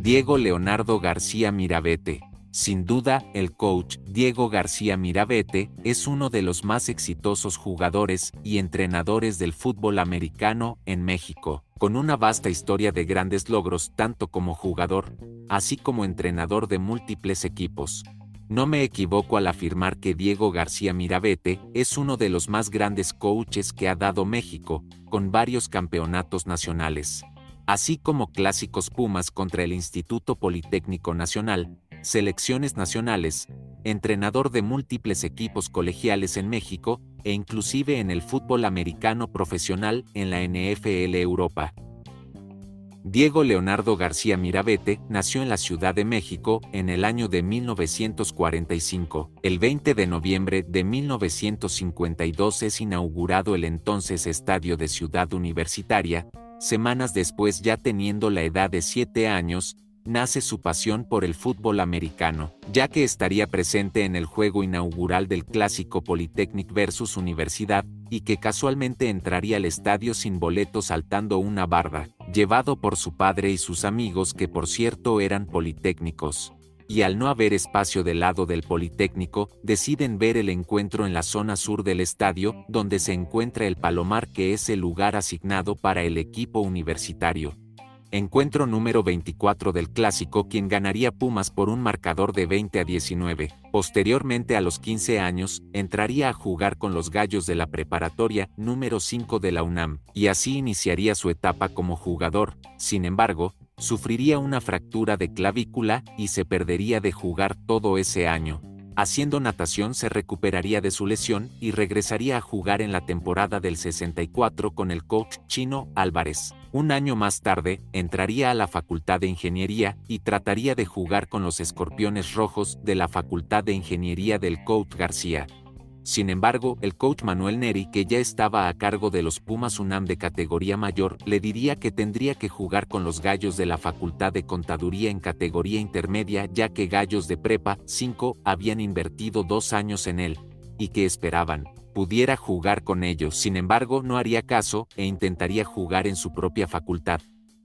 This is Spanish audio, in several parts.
Diego Leonardo García Mirabete. Sin duda, el coach Diego García Mirabete es uno de los más exitosos jugadores y entrenadores del fútbol americano en México, con una vasta historia de grandes logros tanto como jugador, así como entrenador de múltiples equipos. No me equivoco al afirmar que Diego García Mirabete es uno de los más grandes coaches que ha dado México, con varios campeonatos nacionales, así como clásicos Pumas contra el Instituto Politécnico Nacional, selecciones nacionales, entrenador de múltiples equipos colegiales en México e inclusive en el fútbol americano profesional en la NFL Europa. Diego Leonardo García Mirabete nació en la Ciudad de México en el año de 1945. El 20 de noviembre de 1952 es inaugurado el entonces Estadio de Ciudad Universitaria. Semanas después, ya teniendo la edad de 7 años, nace su pasión por el fútbol americano, ya que estaría presente en el juego inaugural del clásico Politécnico versus Universidad, y que casualmente entraría al estadio sin boleto saltando una barda, llevado por su padre y sus amigos que por cierto eran politécnicos. Y al no haber espacio del lado del Politécnico, deciden ver el encuentro en la zona sur del estadio, donde se encuentra el Palomar, que es el lugar asignado para el equipo universitario. Encuentro número 24 del clásico, quien ganaría Pumas por un marcador de 20-19. Posteriormente, a los 15 años, entraría a jugar con los Gallos de la Preparatoria número 5 de la UNAM, y así iniciaría su etapa como jugador. Sin embargo, sufriría una fractura de clavícula y se perdería de jugar todo ese año. Haciendo natación se recuperaría de su lesión y regresaría a jugar en la temporada del 64 con el coach Chino Álvarez. Un año más tarde, entraría a la Facultad de Ingeniería y trataría de jugar con los Escorpiones Rojos de la Facultad de Ingeniería del coach García. Sin embargo, el coach Manuel Neri, que ya estaba a cargo de los Pumas UNAM de categoría mayor, le diría que tendría que jugar con los Gallos de la Facultad de Contaduría en categoría intermedia, ya que Gallos de Prepa 5 habían invertido 2 años en él, y que esperaban pudiera jugar con ellos. Sin embargo, no haría caso e intentaría jugar en su propia facultad.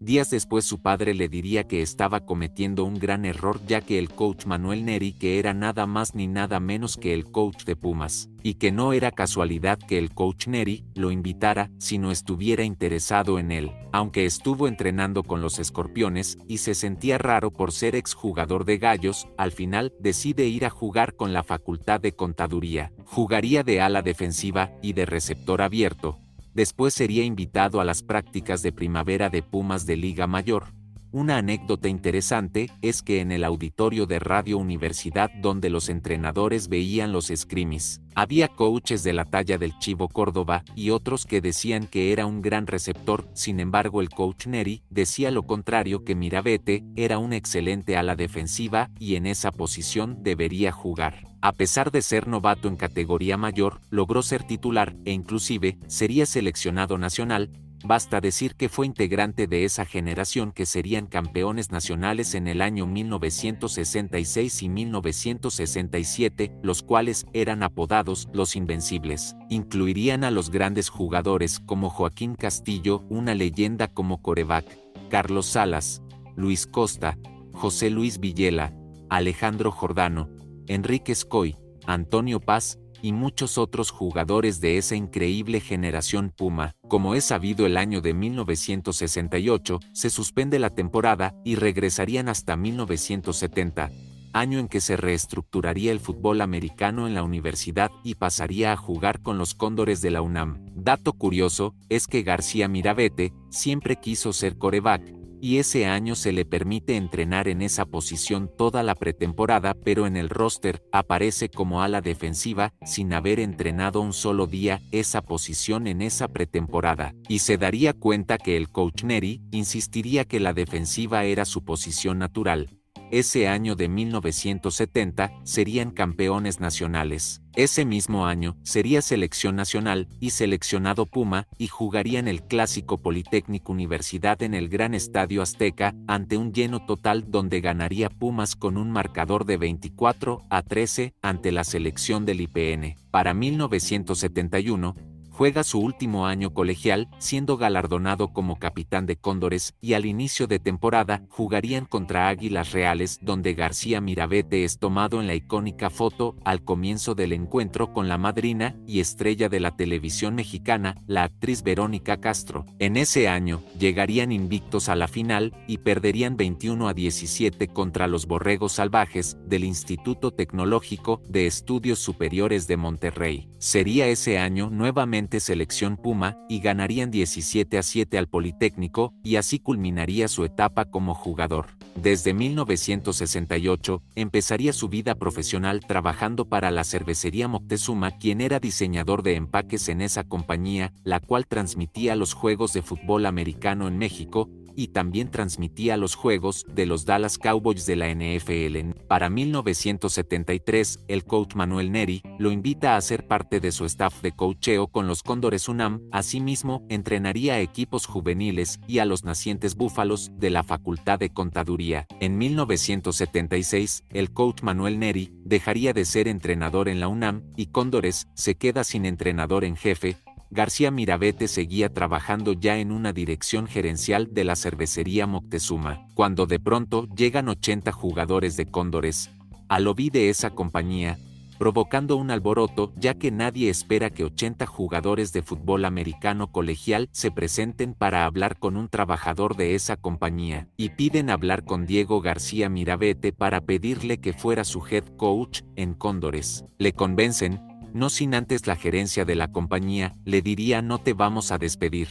Días después, su padre le diría que estaba cometiendo un gran error, ya que el coach Manuel Neri, que era nada más ni nada menos que el coach de Pumas, y que no era casualidad que el coach Neri lo invitara si no estuviera interesado en él, aunque estuvo entrenando con los Escorpiones y se sentía raro por ser exjugador de Gallos. Al final decide ir a jugar con la Facultad de Contaduría. Jugaría de ala defensiva y de receptor abierto. Después sería invitado a las prácticas de primavera de Pumas de Liga Mayor. Una anécdota interesante es que en el auditorio de Radio Universidad, donde los entrenadores veían los scrimis, había coaches de la talla del Chivo Córdoba y otros que decían que era un gran receptor. Sin embargo, el coach Neri decía lo contrario, que Mirabete era una excelente ala defensiva y en esa posición debería jugar. A pesar de ser novato en categoría mayor, logró ser titular e inclusive sería seleccionado nacional. Basta decir que fue integrante de esa generación que serían campeones nacionales en el año 1966 y 1967, los cuales eran apodados los Invencibles. Incluirían a los grandes jugadores como Joaquín Castillo, una leyenda como quarterback, Carlos Salas, Luis Costa, José Luis Villela, Alejandro Jordano, Enrique Escoy, Antonio Paz, y muchos otros jugadores de esa increíble generación Puma. Como es sabido, el año de 1968 se suspende la temporada y regresarían hasta 1970, año en que se reestructuraría el fútbol americano en la universidad y pasaría a jugar con los Cóndores de la UNAM. Dato curioso es que García Mirabete siempre quiso ser quarterback, y ese año se le permite entrenar en esa posición toda la pretemporada, pero en el roster aparece como ala defensiva sin haber entrenado un solo día esa posición en esa pretemporada, y se daría cuenta que el coach Neri insistiría que la defensiva era su posición natural. Ese año de 1970 serían campeones nacionales. Ese mismo año sería selección nacional y seleccionado Puma, y jugarían el clásico Politécnico Universidad en el Gran Estadio Azteca ante un lleno total, donde ganaría Pumas con un marcador de 24-13 ante la selección del IPN. Para 1971, Juega su último año colegial, siendo galardonado como capitán de Cóndores, y al inicio de temporada jugarían contra Águilas Reales, donde García Mirabete es tomado en la icónica foto al comienzo del encuentro con la madrina y estrella de la televisión mexicana, la actriz Verónica Castro. En ese año, llegarían invictos a la final y perderían 21-17 contra los Borregos Salvajes del Instituto Tecnológico de Estudios Superiores de Monterrey. Sería ese año nuevamente selección Puma y ganarían 17-7 al Politécnico, y así culminaría su etapa como jugador. Desde 1968 empezaría su vida profesional trabajando para la cervecería Moctezuma, quien era diseñador de empaques en esa compañía, la cual transmitía los juegos de fútbol americano en México, y también transmitía los juegos de los Dallas Cowboys de la NFL. Para 1973, el coach Manuel Neri lo invita a ser parte de su staff de coacheo con los Cóndores UNAM. Asimismo, entrenaría a equipos juveniles y a los nacientes Búfalos de la Facultad de Contaduría. En 1976, el coach Manuel Neri dejaría de ser entrenador en la UNAM y Cóndores se queda sin entrenador en jefe. García Mirabete seguía trabajando ya en una dirección gerencial de la cervecería Moctezuma, cuando de pronto llegan 80 jugadores de Cóndores al lobby de esa compañía, provocando un alboroto, ya que nadie espera que 80 jugadores de fútbol americano colegial se presenten para hablar con un trabajador de esa compañía, y piden hablar con Diego García Mirabete para pedirle que fuera su head coach en Cóndores. Le convencen, no sin antes la gerencia de la compañía le diría: no te vamos a despedir,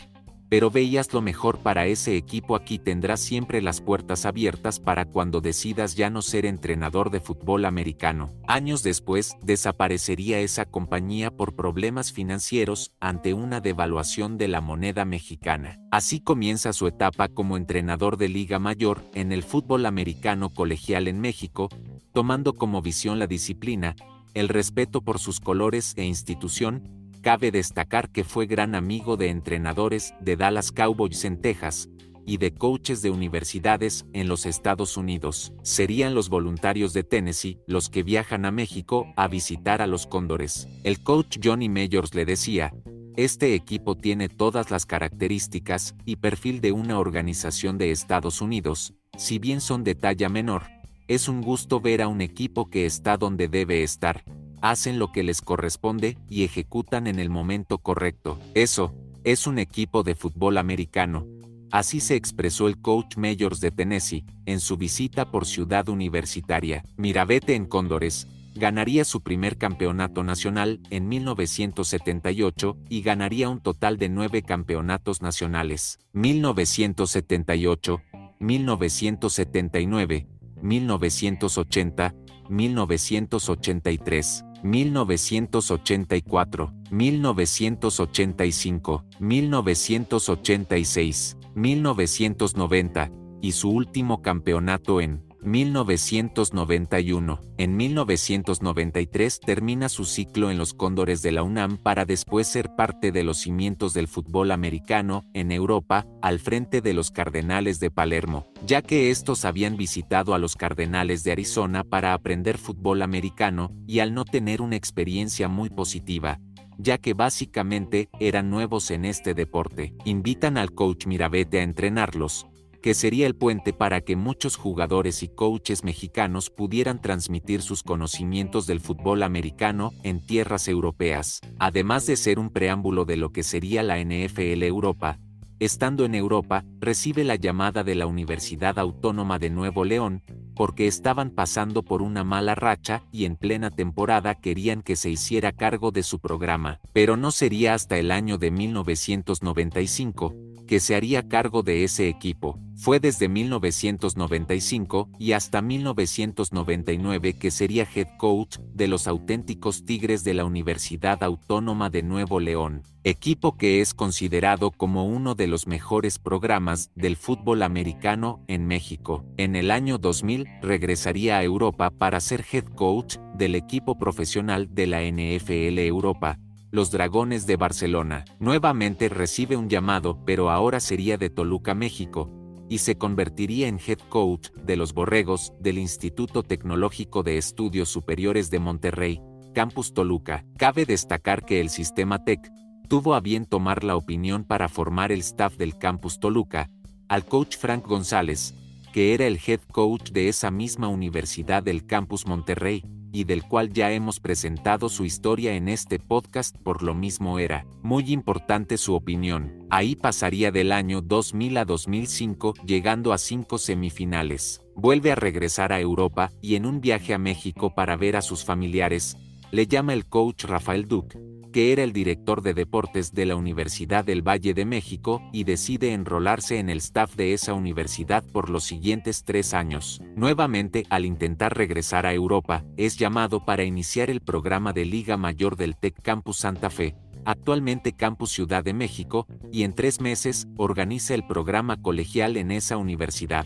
pero veías lo mejor para ese equipo, aquí tendrás siempre las puertas abiertas para cuando decidas ya no ser entrenador de fútbol americano. Años después, desaparecería esa compañía por problemas financieros ante una devaluación de la moneda mexicana. Así comienza su etapa como entrenador de Liga Mayor en el fútbol americano colegial en México, tomando como visión la disciplina, el respeto por sus colores e institución. Cabe destacar que fue gran amigo de entrenadores de Dallas Cowboys en Texas y de coaches de universidades en los Estados Unidos. Serían los voluntarios de Tennessee los que viajan a México a visitar a los Cóndores. El coach Johnny Mayors le decía: este equipo tiene todas las características y perfil de una organización de Estados Unidos, si bien son de talla menor. Es un gusto ver a un equipo que está donde debe estar, hacen lo que les corresponde y ejecutan en el momento correcto. Eso es un equipo de fútbol americano. Así se expresó el coach Mayors de Tennessee en su visita por Ciudad Universitaria. Mirabete en Cóndores ganaría su primer campeonato nacional en 1978 y ganaría un total de 9 campeonatos nacionales: 1978, 1979, 1980, 1983, 1984, 1985, 1986, 1990, y su último campeonato en 1991. En 1993 termina su ciclo en los Cóndores de la UNAM para después ser parte de los cimientos del fútbol americano en Europa, al frente de los Cardenales de Palermo, ya que estos habían visitado a los Cardenales de Arizona para aprender fútbol americano y al no tener una experiencia muy positiva, ya que básicamente eran nuevos en este deporte, invitan al coach Mirabete a entrenarlos, que sería el puente para que muchos jugadores y coaches mexicanos pudieran transmitir sus conocimientos del fútbol americano en tierras europeas, además de ser un preámbulo de lo que sería la NFL Europa. Estando en Europa, recibe la llamada de la Universidad Autónoma de Nuevo León, porque estaban pasando por una mala racha y en plena temporada querían que se hiciera cargo de su programa, pero no sería hasta el año de 1995 que se haría cargo de ese equipo. Fue desde 1995 y hasta 1999 que sería head coach de los auténticos Tigres de la Universidad Autónoma de Nuevo León, equipo que es considerado como uno de los mejores programas del fútbol americano en México. En el año 2000 regresaría a Europa para ser head coach del equipo profesional de la NFL Europa, los Dragones de Barcelona. Nuevamente recibe un llamado, pero ahora sería de Toluca, México, y se convertiría en head coach de los Borregos del Instituto Tecnológico de Estudios Superiores de Monterrey, Campus Toluca. Cabe destacar que el sistema TEC tuvo a bien tomar la opinión para formar el staff del Campus Toluca, al coach Frank González, que era el head coach de esa misma universidad del Campus Monterrey, y del cual ya hemos presentado su historia en este podcast. Por lo mismo era muy importante su opinión. Ahí pasaría del año 2000 a 2005, llegando a 5 semifinales. Vuelve a regresar a Europa y en un viaje a México para ver a sus familiares, le llama el coach Rafael Duc, que era el director de deportes de la Universidad del Valle de México, y decide enrolarse en el staff de esa universidad por los siguientes 3 años. Nuevamente, al intentar regresar a Europa, es llamado para iniciar el programa de Liga Mayor del TEC Campus Santa Fe, actualmente Campus Ciudad de México, y en 3 meses, organiza el programa colegial en esa universidad.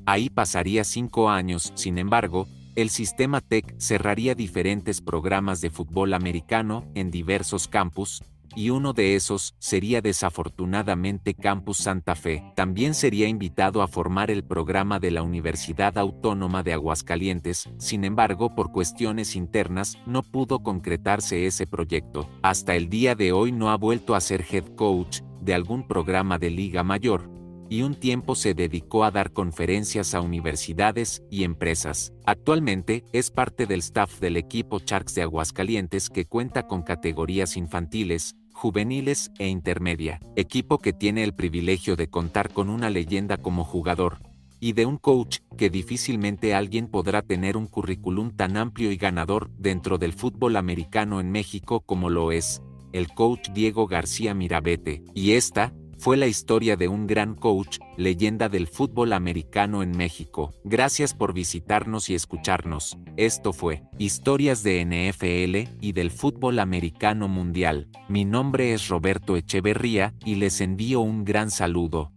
Ahí pasaría 5 años, sin embargo, el sistema TEC cerraría diferentes programas de fútbol americano en diversos campus, y uno de esos sería desafortunadamente Campus Santa Fe. También sería invitado a formar el programa de la Universidad Autónoma de Aguascalientes, sin embargo, por cuestiones internas no pudo concretarse ese proyecto. Hasta el día de hoy no ha vuelto a ser head coach de algún programa de Liga Mayor, y un tiempo se dedicó a dar conferencias a universidades y empresas. Actualmente, es parte del staff del equipo Sharks de Aguascalientes, que cuenta con categorías infantiles, juveniles e intermedia, equipo que tiene el privilegio de contar con una leyenda como jugador, y de un coach que difícilmente alguien podrá tener un currículum tan amplio y ganador dentro del fútbol americano en México como lo es el coach Diego García Mirabete. Y esta fue la historia de un gran coach, leyenda del fútbol americano en México. Gracias por visitarnos y escucharnos. Esto fue Historias de NFL y del fútbol americano mundial. Mi nombre es Roberto Echeverría y les envío un gran saludo.